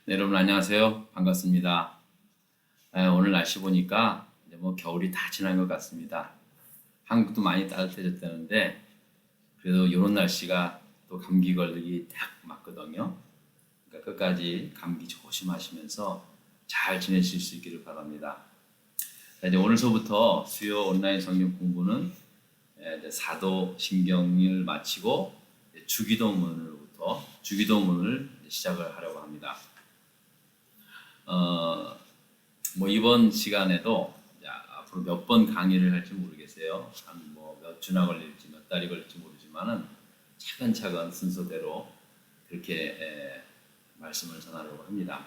네, 여러분 안녕하세요. 반갑습니다. 오늘 날씨 보니까 이제 뭐 겨울이 다 지난 것 같습니다. 한국도 많이 따뜻해졌다는데 그래도 이런 날씨가 또 감기 걸리기 딱 맞거든요. 그러니까 끝까지 감기 조심하시면서 잘 지내실 수 있기를 바랍니다. 자, 이제 오늘서부터 수요 온라인 성경 공부는 이제 사도신경을 마치고 주기도문을 시작을 하려고 합니다. 뭐 이번 시간에도 앞으로 몇 번 강의를 할지 모르겠어요. 한 뭐 몇 주나 걸릴지 몇 달이 걸릴지 모르지만은 차근차근 순서대로 그렇게 말씀을 전하려고 합니다.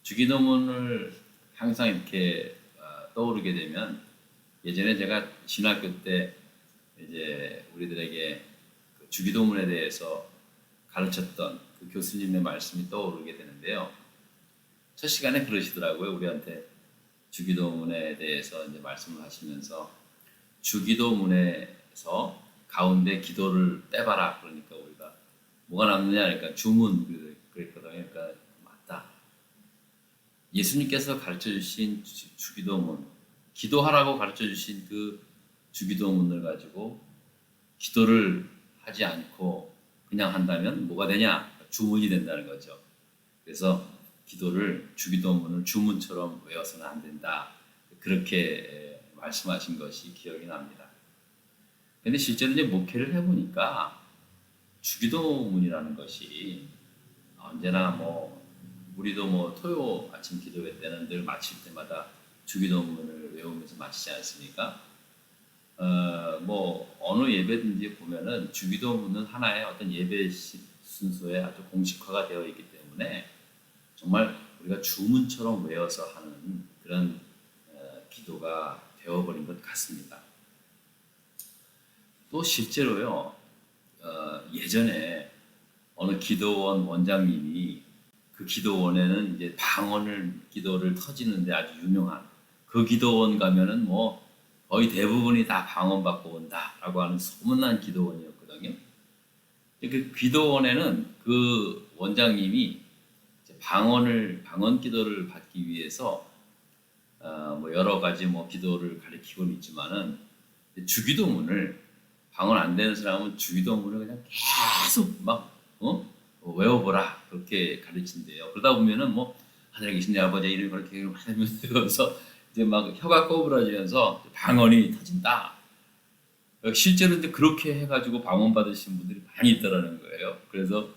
주기도문을 항상 이렇게 떠오르게 되면 예전에 제가 신학교 때 이제 우리들에게 그 주기도문에 대해서 가르쳤던 그 교수님의 말씀이 떠오르게 되는데요. 첫 시간에 그러시더라고요. 우리한테 주기도문에 대해서 이제 말씀을 하시면서 주기도문에서 가운데 기도를 떼봐라. 그러니까 우리가 뭐가 남느냐? 그러니까 주문 그랬거든요. 그러니까 맞다. 예수님께서 가르쳐 주신 주기도문, 기도하라고 가르쳐 주신 그 주기도문을 가지고 기도를 하지 않고 그냥 한다면 뭐가 되냐? 주문이 된다는 거죠. 그래서 기도를 주기도문을 주문처럼 외워서는 안 된다. 그렇게 말씀하신 것이 기억이 납니다. 근데 실제로 이제 목회를 해보니까 주기도문이라는 것이 언제나 뭐 우리도 뭐 토요 아침 기도회 때는 늘 마칠 때마다 주기도문을 외우면서 마치지 않습니까? 뭐 어느 예배든지 보면은 주기도문은 하나의 어떤 예배 순서에 아주 공식화가 되어 있기 때문에 정말 우리가 주문처럼 외워서 하는 그런 기도가 되어버린 것 같습니다. 또 실제로요, 예전에 어느 기도원 원장님이 그 기도원에는 이제 방언을 기도를 터지는데 아주 유명한 그 기도원 가면은 뭐 거의 대부분이 다 방언 받고 온다라고 하는 소문난 기도원이었거든요. 그 기도원에는 그 원장님이 방언 기도를 받기 위해서 뭐 여러 가지 뭐 기도를 가르치고는 있지만은 주기도문을 방언 안 되는 사람은 주기도문을 그냥 계속 막 외워보라 그렇게 가르친대요. 그러다 보면은 뭐 하늘에 계신 내 아버지 이름 그렇게 하면서 이제 막 혀가 꼬부라지면서 방언이 터진다. 실제로 이제 그렇게 해가지고 방언 받으신 분들이 많이 있더라는 거예요. 그래서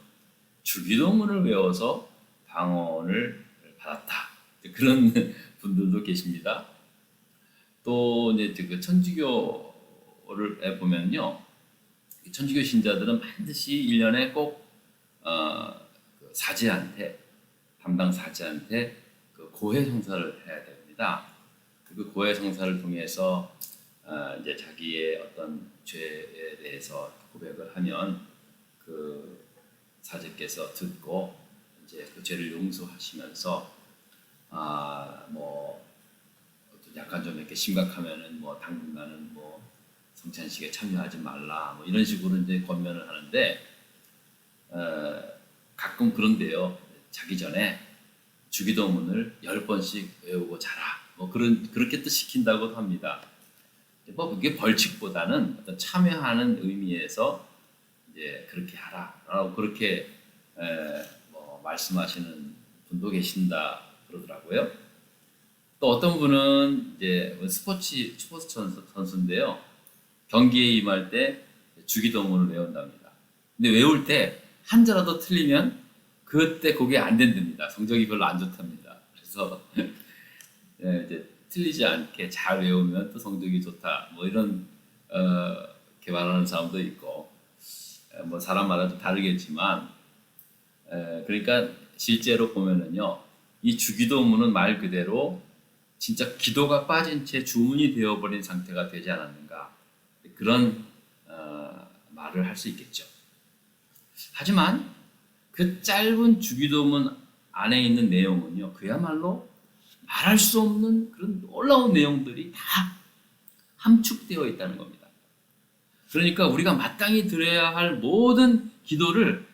주기도문을 외워서 방언을 받았다. 그런 분들도 계십니다. 또 이제 그 천주교를 보면요, 천주교 신자들은 반드시 1년에 꼭 그 사제한테 담당 사제한테 그 고해 성사를 해야 됩니다. 그 고해 성사를 통해서 이제 자기의 어떤 죄에 대해서 고백을 하면 그 사제께서 듣고 이제 그 죄를 용서하시면서 뭐 약간 좀 이렇게 심각하면은 뭐 당분간은 뭐 성찬식에 참여하지 말라 뭐 이런 식으로 이제 권면을 하는데 가끔 그런데요. 자기 전에 주기도문을 10번씩 외우고 자라 뭐 그렇게 또 시킨다고 합니다. 뭐 그게 벌칙보다는 어떤 참여하는 의미에서 이제 그렇게 하라라고 그렇게 뭐 말씀하시는 분도 계신다 그러더라고요. 또 어떤 분은 이제 스포츠 선수인데요. 경기에 임할 때 주기도문을 외운답니다. 근데 외울 때 한자라도 틀리면 그때 그게 안 된답니다. 성적이 별로 안 좋답니다. 그래서 이제 틀리지 않게 잘 외우면 또 성적이 좋다. 뭐 이런 이렇게 말하는 사람도 있고 뭐 사람마다 좀 다르겠지만 그러니까 실제로 보면은요 이 주기도문은 말 그대로 진짜 기도가 빠진 채 주문이 되어버린 상태가 되지 않았는가 그런 말을 할 수 있겠죠. 하지만 그 짧은 주기도문 안에 있는 내용은요 그야말로 말할 수 없는 그런 놀라운 내용들이 다 함축되어 있다는 겁니다. 그러니까 우리가 마땅히 드려야 할 모든 기도를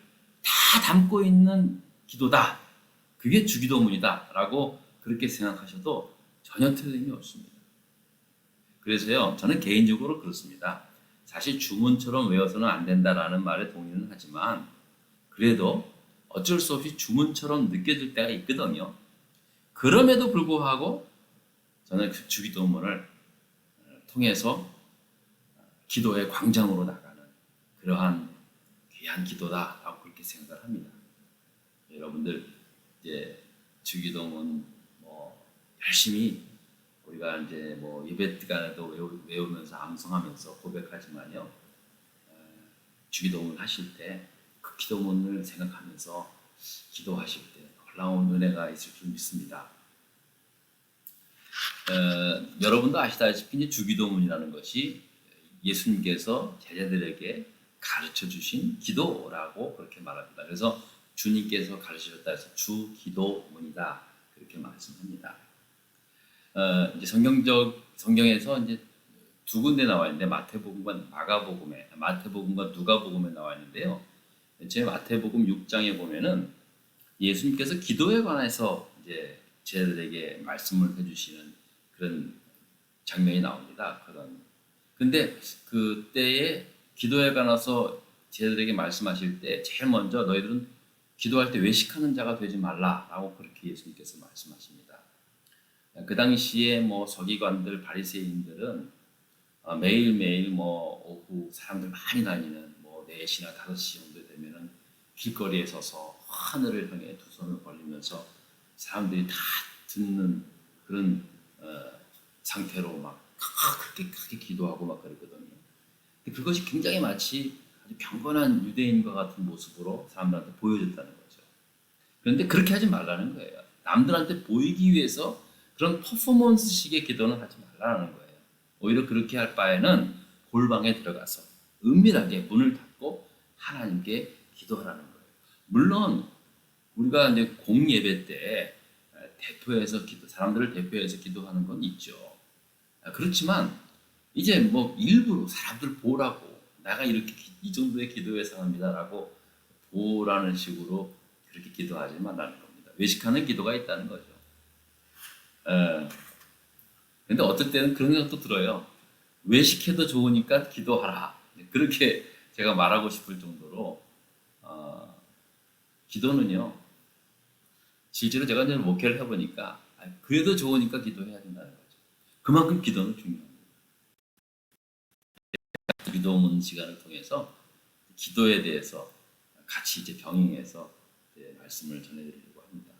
다 담고 있는 기도다. 그게 주기도문이다라고 그렇게 생각하셔도 전혀 틀림이 없습니다. 그래서요, 저는 개인적으로 그렇습니다. 사실 주문처럼 외워서는 안 된다라는 말에 동의는 하지만 그래도 어쩔 수 없이 주문처럼 느껴질 때가 있거든요. 그럼에도 불구하고 저는 그 주기도문을 통해서 기도의 광장으로 나가는 그러한 귀한 기도다라고 그렇게 생각을 합니다. 여러분들 이제 주기도문 뭐 열심히 우리가 이제 뭐 예배 시간에도 외우면서 암송하면서 고백하지만요, 주기도문 하실 때 그 기도문을 생각하면서 기도하실 때 놀라운 은혜가 있을 줄 믿습니다. 여러분도 아시다시피 이제 주기도문이라는 것이 예수님께서 제자들에게 가르쳐 주신 기도라고 그렇게 말합니다. 그래서 주님께서 가르치셨다 해서 주기도문이다 그렇게 말씀합니다. 이제 성경에서 이제 두 군데 나와 있는데 마태복음과 누가복음에 나와 있는데요. 제 마태복음 6장에 보면은 예수님께서 기도에 관해서 이제 제자들에게 말씀을 해주시는 그런 장면이 나옵니다. 근데 그때에 기도에 관해서 제자들에게 말씀하실 때 제일 먼저 너희들은 기도할 때 외식하는 자가 되지 말라라고 그렇게 예수님께서 말씀하십니다. 그 당시에 뭐 서기관들, 바리새인들은 매일매일 뭐 오후 사람들 많이 다니는 뭐 4시나 5시 정도 되면은 길거리에 서서 하늘을 향해 두 손을 벌리면서 사람들이 다 듣는 그런 상태로 막 크게 기도하고 막 그러거든요. 근데 그것이 굉장히 마치 아주 경건한 유대인과 같은 모습으로 사람들한테 보여졌다는 거죠. 그런데 그렇게 하지 말라는 거예요. 남들한테 보이기 위해서 그런 퍼포먼스식의 기도는 하지 말라는 거예요. 오히려 그렇게 할 바에는 골방에 들어가서 은밀하게 문을 닫고 하나님께 기도하라는 거예요. 물론 우리가 이제 공예배 때 사람들을 대표해서 기도하는 건 있죠. 그렇지만 이제 뭐 일부러 사람들 보라고 내가 이렇게 이 정도의 기도의 사람이다라고 보라는 식으로 그렇게 기도하지 말라는 겁니다. 외식하는 기도가 있다는 거죠. 근데 어떨 때는 그런 생각도 들어요. 외식해도 좋으니까 기도하라. 그렇게 제가 말하고 싶을 정도로 기도는요. 실제로 제가 이제 목회를 해보니까 그래도 좋으니까 기도해야 된다는 거죠. 그만큼 기도는 중요합니다. 기도문 시간을 통해서 기도에 대해서 같이 이제 병행해서 이제 말씀을 전해드리려고 합니다.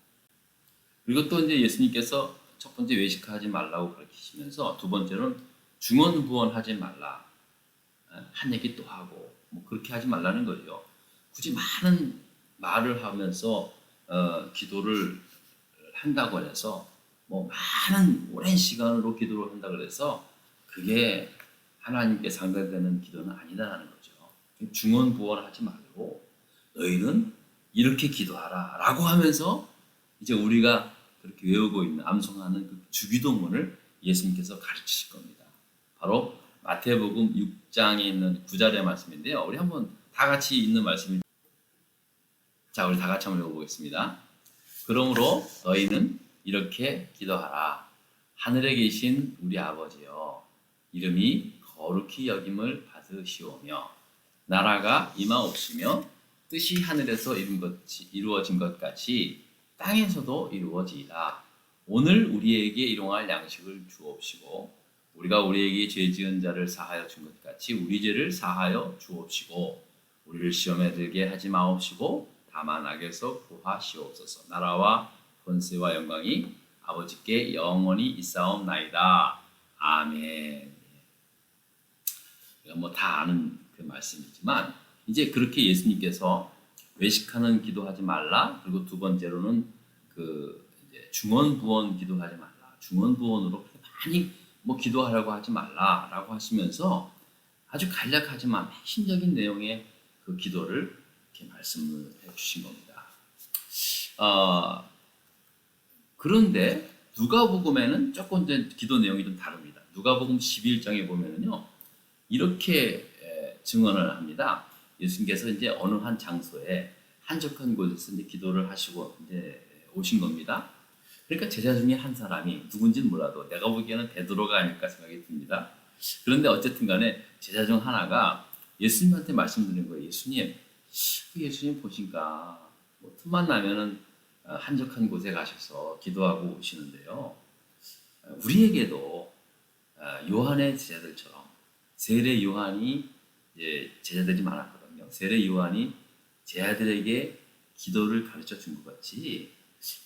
그리고 또 이제 예수님께서 첫 번째 외식하지 말라고 가르치시면서 두 번째로는 중언부언하지 말라. 한 얘기 또 하고 뭐 그렇게 하지 말라는 거죠. 굳이 많은 말을 하면서 기도를 한다고 해서 뭐 많은 오랜 시간으로 기도를 한다고 해서 그게 하나님께 상대되는 기도는 아니다라는 거죠. 중언부언하지 말고 너희는 이렇게 기도하라 라고 하면서 이제 우리가 그렇게 외우고 있는 암송하는 그 주기도문을 예수님께서 가르치실 겁니다. 바로 마태복음 6장에 있는 9절의 말씀인데요. 우리 한번 다 같이 읽는 말씀입니다. 자, 우리 다 같이 한번 읽어보겠습니다. 그러므로 너희는 이렇게 기도하라. 하늘에 계신 우리 아버지여, 이름이 거룩히 여김을 받으시오며 나라가 임하옵시며 뜻이 하늘에서 이루어진 것 같이 땅에서도 이루어지이다. 오늘 우리에게 일용할 양식을 주옵시고 우리가 우리에게 죄 지은 자를 사하여 준 것 같이 우리 죄를 사하여 주옵시고 우리를 시험에 들게 하지 마옵시고 다만 악에서 구하시옵소서. 나라와 권세와 영광이 아버지께 영원히 있사옵나이다. 아멘. 뭐 다 아는 그 말씀이지만 이제 그렇게 예수님께서 외식하는 기도하지 말라. 그리고 두 번째로는 그 이제 중언부언 기도하지 말라. 중언부언으로 많이 뭐 기도하라고 하지 말라라고 하시면서 아주 간략하지만 핵심적인 내용의 그 기도를 이렇게 말씀을 해주신 겁니다. 그런데 누가복음에는 조금 이제 기도 내용이 좀 다릅니다. 누가복음 11장에 보면은요 이렇게 증언을 합니다. 예수님께서 이제 어느 한 장소에 한적한 곳에서 이제 기도를 하시고 이제 오신 겁니다. 그러니까 제자 중에 한 사람이 누군지는 몰라도 내가 보기에는 베드로가 아닐까 생각이 듭니다. 그런데 어쨌든 간에 제자 중 하나가 예수님한테 말씀드린 거예요. 예수님, 예수님 보니까 뭐 틈만 나면은 한적한 곳에 가셔서 기도하고 오시는데요. 우리에게도 요한의 제자들처럼 세례 요한이 이제 제자들이 많았거든요. 세례 요한이 제자들에게 기도를 가르쳐 준 것 같이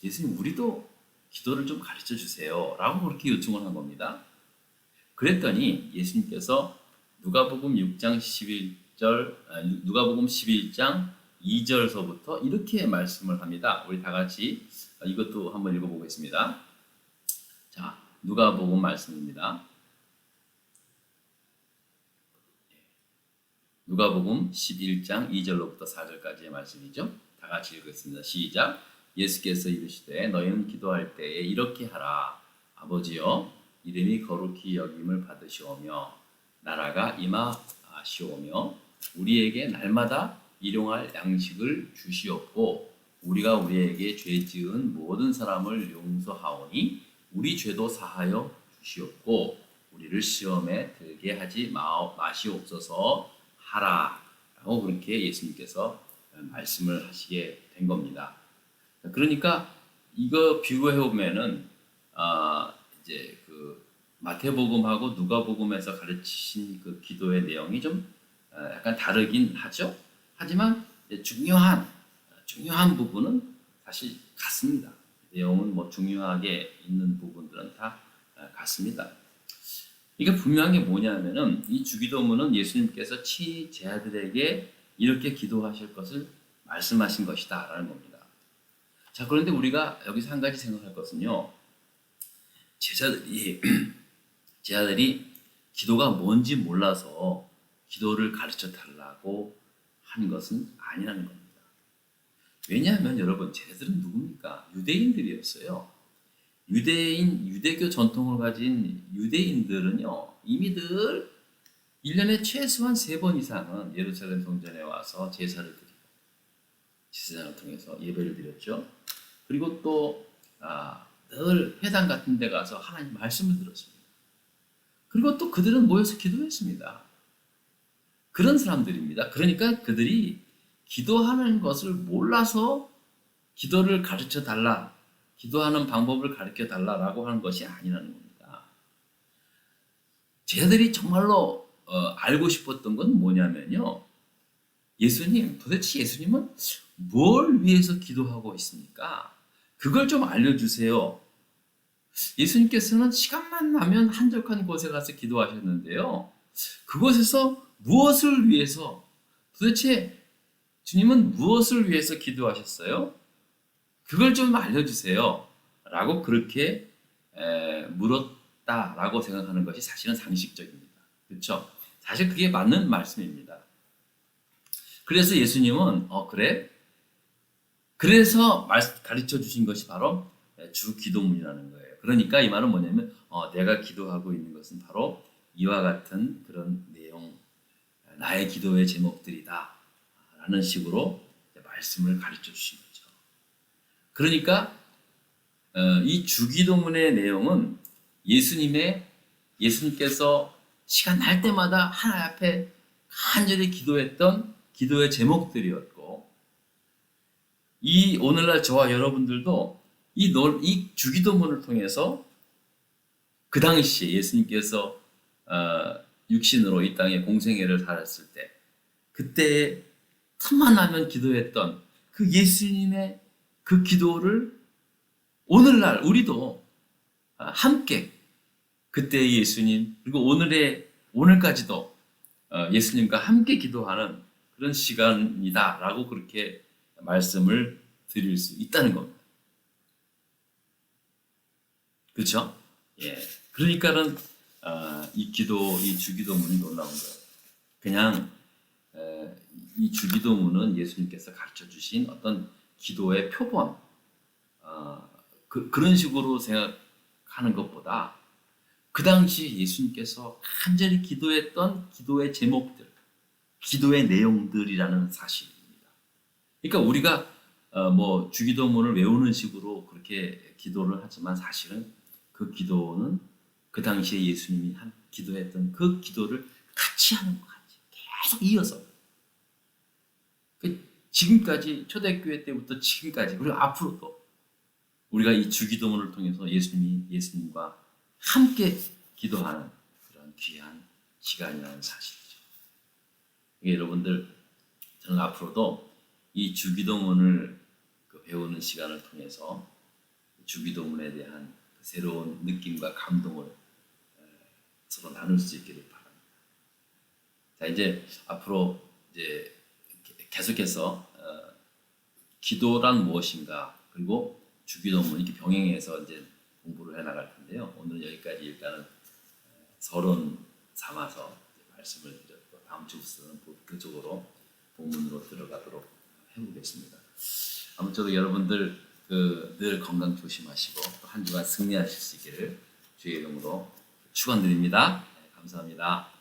예수님 우리도 기도를 좀 가르쳐 주세요 라고 그렇게 요청을 한 겁니다. 그랬더니 예수님께서 누가복음 6장 11절 누가복음 11장 2절서부터 이렇게 말씀을 합니다. 우리 다 같이 이것도 한번 읽어보겠습니다. 자, 누가복음 말씀입니다. 누가복음 11장 2절로부터 4절까지의 말씀이죠. 다 같이 읽겠습니다. 시작. 예수께서 이르시되 너희는 기도할 때에 이렇게 하라. 아버지여 이름이 거룩히 여김을 받으시오며 나라가 임하시오며 우리에게 날마다 일용할 양식을 주시옵고 우리가 우리에게 죄 지은 모든 사람을 용서하오니 우리 죄도 사하여 주시옵고 우리를 시험에 들게 하지 마시옵소서 하라 라고 그렇게 예수님께서 말씀을 하시게 된 겁니다. 그러니까 이거 비교해 보면은 이제 그 마태복음하고 누가복음에서 가르치신 그 기도의 내용이 좀 약간 다르긴 하죠. 하지만 중요한 부분은 사실 같습니다. 내용은 뭐 중요하게 있는 부분들은 다 같습니다. 이게 분명한 게 뭐냐면은 이 주기도문은 예수님께서 친히 제자들에게 이렇게 기도하실 것을 말씀하신 것이다라는 겁니다. 자, 그런데 우리가 여기서 한 가지 생각할 것은요. 제자들이 기도가 뭔지 몰라서 기도를 가르쳐 달라고 한 것은 아니라는 겁니다. 왜냐하면 여러분 제자들은 누굽니까? 유대인들이었어요. 유대교 전통을 가진 유대인들은요, 이미들 1년에 최소한 3번 이상은 예루살렘 성전에 와서 제사를 드리고, 제사장을 통해서 예배를 드렸죠. 그리고 또, 늘 회당 같은 데 가서 하나님 말씀을 들었습니다. 그리고 또 그들은 모여서 기도했습니다. 그런 사람들입니다. 그러니까 그들이 기도하는 것을 몰라서 기도를 가르쳐 달라, 기도하는 방법을 가르쳐 달라라고 하는 것이 아니라는 겁니다. 제자들이 정말로 알고 싶었던 건 뭐냐면요. 예수님, 도대체 예수님은 뭘 위해서 기도하고 있습니까? 그걸 좀 알려주세요. 예수님께서는 시간만 나면 한적한 곳에 가서 기도하셨는데요. 그곳에서 무엇을 위해서, 도대체 주님은 무엇을 위해서 기도하셨어요? 그걸 좀 알려주세요. 라고 그렇게 물었다라고 생각하는 것이 사실은 상식적입니다. 그렇죠? 사실 그게 맞는 말씀입니다. 그래서 예수님은 그래? 그래서 가르쳐 주신 것이 바로 주 기도문이라는 거예요. 그러니까 이 말은 뭐냐면 내가 기도하고 있는 것은 바로 이와 같은 그런 내용, 나의 기도의 제목들이다 라는 식으로 말씀을 가르쳐 주신 거죠. 그러니까 이 주기도문의 내용은 예수님께서 시간 날 때마다 하나님 앞에 간절히 기도했던 기도의 제목들이었고, 이 오늘날 저와 여러분들도 이 주기도문을 통해서 그 당시에 예수님께서 육신으로 이 땅에 공생애를 살았을 때 그때 틈만 나면 기도했던 그 예수님의 그 기도를 오늘날 우리도 함께 그때의 예수님 그리고 오늘까지도 예수님과 함께 기도하는 그런 시간이다라고 그렇게 말씀을 드릴 수 있다는 겁니다. 그렇죠? 예. 그러니까는 이 주기도문이 놀라운 거예요. 그냥 이 주기도문은 예수님께서 가르쳐 주신 어떤 기도의 표본, 그런 식으로 생각하는 것보다 그 당시 예수님께서 간절히 기도했던 기도의 제목들, 기도의 내용들이라는 사실입니다. 그러니까 우리가 뭐 주기도문을 외우는 식으로 그렇게 기도를 하지만 사실은 그 기도는 그 당시에 예수님이 기도했던 그 기도를 같이 하는 것 같이 계속 이어서 지금까지 초대교회 때부터 지금까지 그리고 앞으로도 우리가 이 주기도문을 통해서 예수님과 함께 기도하는 그런 귀한 시간이라는 사실이죠. 여러분들 저는 앞으로도 이 주기도문을 배우는 시간을 통해서 주기도문에 대한 새로운 느낌과 감동을 서로 나눌 수 있기를 바랍니다. 자, 이제 앞으로 이제 계속해서 기도란 무엇인가 그리고 주기도문 이렇게 병행해서 이제 공부를 해 나갈 텐데요. 오늘은 여기까지 일단은 서론 삼아서 말씀을 드렸고 다음 주부터는 본격적으로 본문으로 들어가도록 해보겠습니다. 아무쪼록 여러분들 늘 건강 조심하시고 또 한 주간 승리하실 수 있기를 주의 이름으로 축원드립니다. 감사합니다.